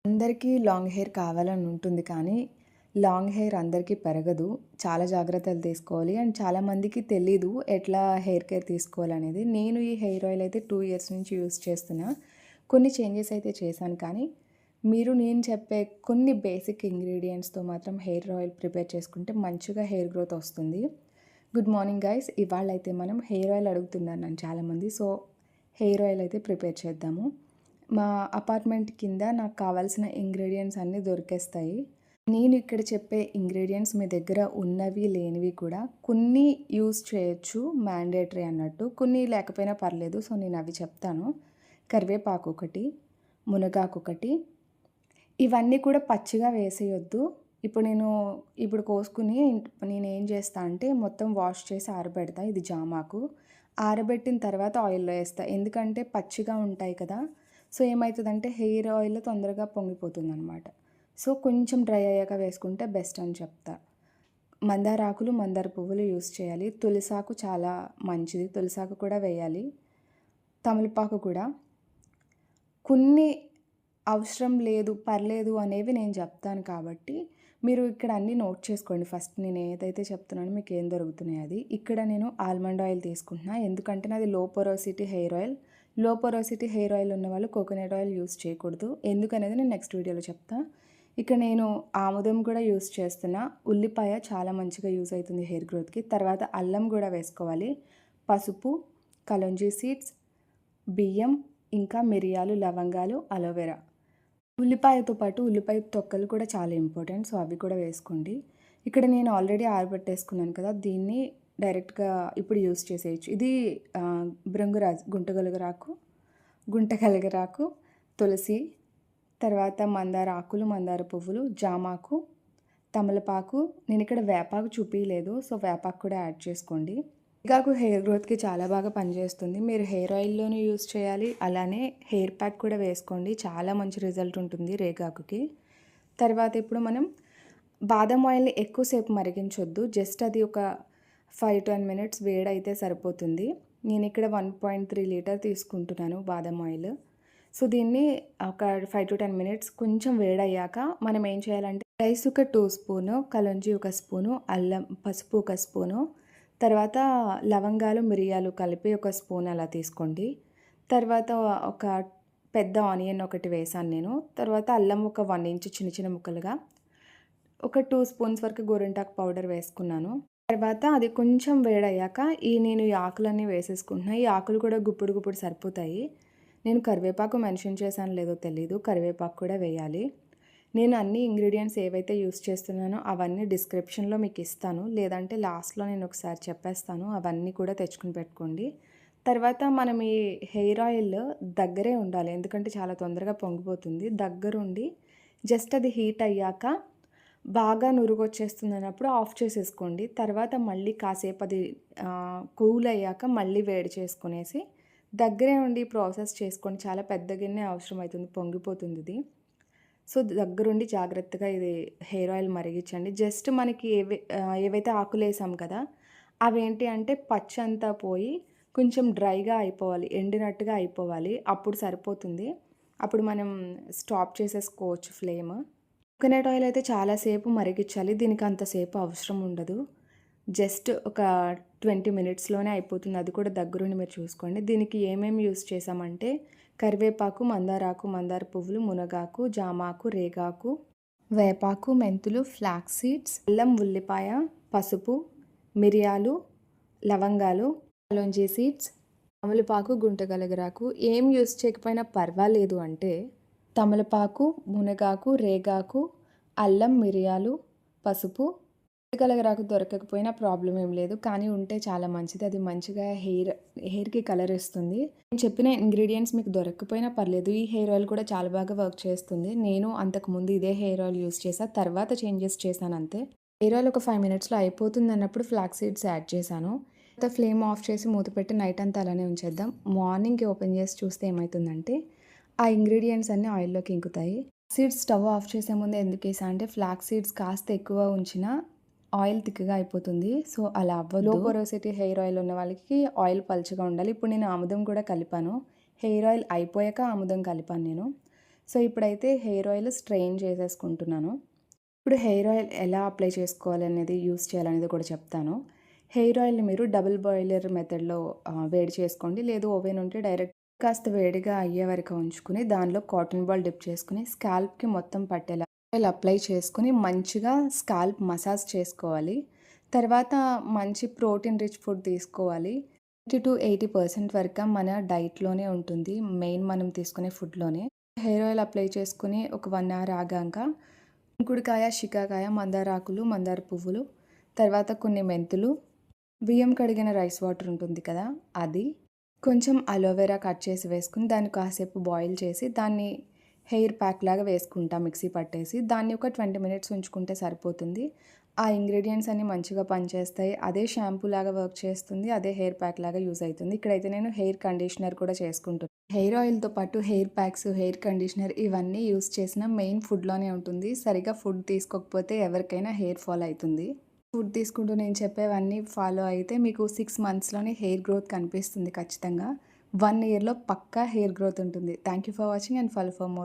అందరికీ long hair కావాలని ఉంటుంది కానీ, లాంగ్ హెయిర్ అందరికీ పెరగదు. చాలా జాగ్రత్తలు తీసుకోవాలి. అండ్ చాలామందికి తెలీదు ఎట్లా హెయిర్ కేర్ తీసుకోవాలనేది. నేను ఈ హెయిర్ ఆయిల్ అయితే 2 ఇయర్స్ నుంచి యూస్ చేస్తున్నా. కొన్ని చేంజెస్ అయితే చేశాను కానీ, మీరు నేను చెప్పే కొన్ని బేసిక్ ఇంగ్రీడియంట్స్‌తో మాత్రం హెయిర్ ఆయిల్ ప్రిపేర్ చేసుకుంటే మంచిగా హెయిర్ గ్రోత్ వస్తుంది. Good morning guys. ఇవాళైతే మనం హెయిర్ ఆయిల్ అడుగుతున్నారు నన్ను చాలామంది. సో, హెయిర్ ఆయిల్ అయితే ప్రిపేర్ చేద్దాము. మా అపార్ట్మెంట్ కింద నాకు కావాల్సిన ఇంగ్రీడియంట్స్ అన్నీ దొరికేస్తాయి. నేను ఇక్కడ చెప్పే ఇంగ్రీడియంట్స్ మీ దగ్గర ఉన్నవి, లేనివి కూడా కొన్ని యూజ్ చేయొచ్చు మ్యాండేటరీ అన్నట్టు. కొన్ని లేకపోయినా పర్లేదు. సో, నేను అవి చెప్తాను. కరివేపాకు ఒకటి, మునగాకు ఒకటి. ఇవన్నీ కూడా పచ్చిగా వేసేయొద్దు. ఇప్పుడు కోసుకుని నేనేం చేస్తా అంటే మొత్తం వాష్ చేసి ఆరబెడతా. ఇది జామాకు. ఆరబెట్టిన తర్వాత ఆయిల్‌లో ఏస్తా. ఎందుకంటే పచ్చిగా ఉంటాయి కదా! సో, ఏమైతదంటే హెయిర్ ఆయిల్ తొందరగా పొంగిపోతుందనమాట. సో, కొంచెం డ్రై అయ్యాక వేసుకుంటే బెస్ట్ అని చెప్తా. మందార ఆకులు, మందార పువ్వులు యూజ్ చేయాలి. తులసాకు చాలా మంచిది. తులసాకు కూడా వేయాలి. తమలపాకు కూడా. కొన్ని అవసరం లేదు, పర్లేదు అనేవి నేను చెప్తాను కాబట్టి, మీరు ఇక్కడ అన్నీ నోట్ చేసుకోండి. ఫస్ట్ నేను ఏదైతే చెప్తున్నానో మీకు ఏం దొరుకుతున్నాయి అది. ఇక్కడ నేను ఆల్మండ్ ఆయిల్ తీసుకుంటున్నా. ఎందుకంటే నాది లో పోరోసిటీ హెయిర్ ఆయిల్. లో పోరోసిటీ హెయిర్ ఆయిల్ ఉన్నవాళ్ళు కోకోనట్ ఆయిల్ యూజ్ చేయకూడదు. ఎందుకనేది నేను నెక్స్ట్ వీడియోలో చెప్తా. ఇక్కడ నేను ఆముదం కూడా యూజ్ చేస్తున్నా. ఉల్లిపాయ చాలా మంచిగా యూజ్ అవుతుంది హెయిర్ గ్రోత్‌కి. తర్వాత అల్లం కూడా వేసుకోవాలి. పసుపు, కలోంజీ సీడ్స్, బియ్యం, ఇంకా మిరియాలు, లవంగాలు, అలోవెరా. ఉల్లిపాయతో పాటు ఉల్లిపాయ తొక్కలు కూడా చాలా ఇంపార్టెంట్. సో, అవి కూడా వేసుకోండి. ఇక్కడ నేను ఆల్రెడీ ఆరబెట్టేసుకున్నాను కదా! దీన్ని డైరెక్ట్‌గా ఇప్పుడు యూజ్ చేసేయచ్చు. ఇది భృంగరాజ్ గుంటగలగరాకు, తులసి, తర్వాత మందార ఆకులు, మందార పువ్వులు, జామాకు, తమలపాకు. నేనిక్కడ వేపాకు చూపియలేదు. సో, వేపాకు కూడా యాడ్ చేసుకోండి. రేగాకు హెయిర్ గ్రోత్‌కి చాలా బాగా పనిచేస్తుంది. మీరు హెయిర్ ఆయిల్‌లోనూ యూజ్ చేయాలి. అలానే హెయిర్ ప్యాక్ కూడా వేసుకోండి. చాలా మంచి రిజల్ట్ ఉంటుంది రేగాకుకి. తర్వాత ఇప్పుడు మనం బాదం ఆయిల్‌ని ఎక్కువసేపు మరిగించొద్దు. జస్ట్ అది ఒక 5-10 మినిట్స్ వేడైతే సరిపోతుంది. నేనిక్కడ 1.3 లీటర్ తీసుకుంటున్నాను బాదం ఆయిల్. సో, దీన్ని ఒక 5-10 మినిట్స్ కొంచెం వేడయ్యాక మనం ఏం చేయాలంటే రైస్ ఒక 2 స్పూను, కలోంజీ ఒక స్పూను, అల్లం, పసుపు ఒక స్పూను, తర్వాత లవంగాలు, మిరియాలు కలిపి ఒక స్పూన్ అలా తీసుకోండి. తర్వాత ఒక పెద్ద ఆనియన్ ఒకటి వేసాను నేను. తర్వాత అల్లం ఒక 1 ఇంచ్ చిన్న చిన్న ముక్కలుగా, ఒక 2 స్పూన్స్ వరకు గోరింటాకు పౌడర్ వేసుకున్నాను. తర్వాత అది కొంచెం వేడయ్యాక నేను ఈ ఆకులన్నీ వేసేసుకుంటున్నా. ఈ ఆకులు కూడా గుప్పుడు గుప్పుడు సరిపోతాయి. నేను కరివేపాకు మెన్షన్ చేశానో లేదో తెలీదు. కరివేపాకు కూడా వేయాలి. నేను అన్ని ఇంగ్రీడియంట్స్ ఏవైతే యూస్ చేస్తున్నానో అవన్నీ డిస్క్రిప్షన్‌లో మీకు ఇస్తాను. లేదంటే లాస్ట్‌లో నేను ఒకసారి చెప్పేస్తాను. అవన్నీ కూడా తెచ్చుకొని పెట్టుకోండి. తర్వాత మనం ఈ హెయిర్ ఆయిల్ దగ్గరే ఉండాలి. ఎందుకంటే చాలా తొందరగా పొంగిపోతుంది. దగ్గరుండి జస్ట్ అది హీట్ అయ్యాక బాగా నురుగొచ్చేస్తుందన్నప్పుడు ఆఫ్ చేసేసుకోండి. తర్వాత మళ్ళీ కాసేపు అది కూల్ అయ్యాక మళ్ళీ వేడి చేసుకునేసి దగ్గరే ఉండి ప్రాసెస్ చేసుకోండి. చాలా పెద్ద గిన్నె అవసరమవుతుంది. పొంగిపోతుంది ఇది. సో, దగ్గరుండి జాగ్రత్తగా ఇది హెయిర్ ఆయిల్ మరిగించండి. జస్ట్ మనకి ఏవైతే ఆకులేసాం కదా! అవేంటి అంటే పచ్చంతా పోయి కొంచెం డ్రైగా అయిపోవాలి. ఎండినట్టుగా అయిపోవాలి. అప్పుడు సరిపోతుంది. అప్పుడు మనం స్టాప్ చేసేసుకోవచ్చు ఫ్లేమ్. కోకోనట్ ఆయిల్ అయితే చాలా సేపు మరిగించాలి. దీనికి అంతసేపు అవసరం ఉండదు. జస్ట్ ఒక 20 మినిట్స్‌లోనే అయిపోతుంది. అది కూడా దగ్గరుండి మీరు చూసుకోండి. దీనికి ఏమేమి యూజ్ చేసామంటే కరివేపాకు, మందారాకు, మందార పువ్వులు, మునగాకు, జామాకు, రేగాకు, వేపాకు, మెంతులు, ఫ్లాక్స్ సీడ్స్, అల్లం, ఉల్లిపాయ, పసుపు, మిరియాలు, లవంగాలు, కలోంజీ సీడ్స్, తమలపాకు, గుంటగలగరాకు. ఏం యూజ్ చేయకపోయినా పర్వాలేదు అంటే తమలపాకు, మునగాకు, రేగాకు, అల్లం, మిరియాలు, పసుపు. గుంటగలగరాకు దొరకకపోయినా ప్రాబ్లం ఏం లేదు. కానీ ఉంటే చాలా మంచిది. అది మంచిగా హెయిర్‌కి కలర్ ఇస్తుంది. నేను చెప్పిన ఇంగ్రీడియంట్స్ మీకు దొరకకపోయినా పర్లేదు. ఈ హెయిర్ ఆయిల్ కూడా చాలా బాగా వర్క్ చేస్తుంది. నేను అంతకుముందు ఇదే హెయిర్ ఆయిల్ యూజ్ చేశా. తర్వాత చేంజెస్ చేశాను అంతే. హెయిర్ ఆయిల్ ఒక 5 మినిట్స్‌లో అయిపోతుంది అన్నప్పుడు ఫ్లాక్స్ సీడ్స్ యాడ్ చేశాను. తర్వాత ఫ్లేమ్ ఆఫ్ చేసి మూత పెట్టి నైట్ అంతా అలానే ఉంచేద్దాం. మార్నింగ్‌కి ఓపెన్ చేసి చూస్తే ఏమవుతుందంటే ఆ ఇంగ్రీడియంట్స్ అన్నీ ఆయిల్‌లోకి ఇంకుతాయి. సీడ్స్ స్టవ్ ఆఫ్ చేసే ముందు ఎందుకేసా అంటే ఫ్లాక్స్ సీడ్స్ కాస్త ఎక్కువ ఉంచినా ఆయిల్ థిక్‌గా అయిపోతుంది. సో, అలా అవ్వదు. లో పోరోసిటీ హెయిర్ ఆయిల్ ఉన్న వాళ్ళకి ఆయిల్ పల్చగా ఉండాలి. ఇప్పుడు నేను ఆముదం కూడా కలిపాను. హెయిర్ ఆయిల్ అయిపోయాక ఆముదం కలిపాను నేను. సో, ఇప్పుడైతే హెయిర్ ఆయిల్ స్ట్రెయిన్ చేసేసుకుంటున్నాను. ఇప్పుడు హెయిర్ ఆయిల్ ఎలా అప్లై చేసుకోవాలనేది, యూజ్ చేయాలనేది కూడా చెప్తాను. హెయిర్ ఆయిల్‌ని మీరు డబుల్ బాయిలర్ మెథడ్‌లో వేడి చేసుకోండి. లేదు ఓవెన్ ఉంటే డైరెక్ట్ కాస్త వేడిగా అయ్యే వరకు ఉంచుకొని, దానిలో కాటన్ బాల్ డిప్ చేసుకొని, స్కాల్ప్‌కి మొత్తం పట్టేలా ఆయిల్ అప్లై చేసుకొని, మంచిగా స్కాల్ప్ మసాజ్ చేసుకోవాలి. తర్వాత మంచి ప్రోటీన్ రిచ్ ఫుడ్ తీసుకోవాలి. 70-80% వరకు మన డైట్‌లోనే ఉంటుంది. మెయిన్ మనం తీసుకునే ఫుడ్‌లోనే. హెయిర్ ఆయిల్ అప్లై చేసుకొని ఒక 1 అవర్ ఆగాక కుంకుడుకాయ, షికాకాయ, మందారాకులు, మందార పువ్వులు, తర్వాత కొన్ని మెంతులు, బియ్యం కడిగిన రైస్ వాటర్ ఉంటుంది కదా! అది, కొంచెం అలోవెరా కట్ చేసి వేసుకొని, దాన్ని కాసేపు బాయిల్ చేసి, దాన్ని హెయిర్ ప్యాక్ లాగా వేసుకుంటా మిక్సీ పట్టేసి. దాన్ని ఒక 20 మినిట్స్ ఉంచుకుంటే సరిపోతుంది. ఆ ఇంగ్రీడియెంట్స్ అన్నీ మంచిగా పనిచేస్తాయి. అదే షాంపూ లాగా వర్క్ చేస్తుంది. అదే హెయిర్ ప్యాక్ లాగా యూజ్ అయితుంది. ఇక్కడైతే నేను హెయిర్ కండిషనర్ కూడా చేసుకుంటున్నాను. హెయిర్ ఆయిల్‌తో పాటు హెయిర్ ప్యాక్స్, హెయిర్ కండిషనర్ ఇవన్నీ యూజ్ చేసిన మెయిన్ ఫుడ్‌లోనే ఉంటుంది. సరిగ్గా ఫుడ్ తీసుకోకపోతే ఎవరికైనా హెయిర్ ఫాల్ అయితుంది. ఫుడ్ తీసుకుంటూ నేను చెప్పేవన్నీ ఫాలో అయితే మీకు 6 మంత్స్‌లోనే హెయిర్ గ్రోత్ కనిపిస్తుంది ఖచ్చితంగా. 1 ఇయర్‌లో పక్కా హెయిర్ గ్రోత్ ఉంటుంది. Thank you for watching and follow for more.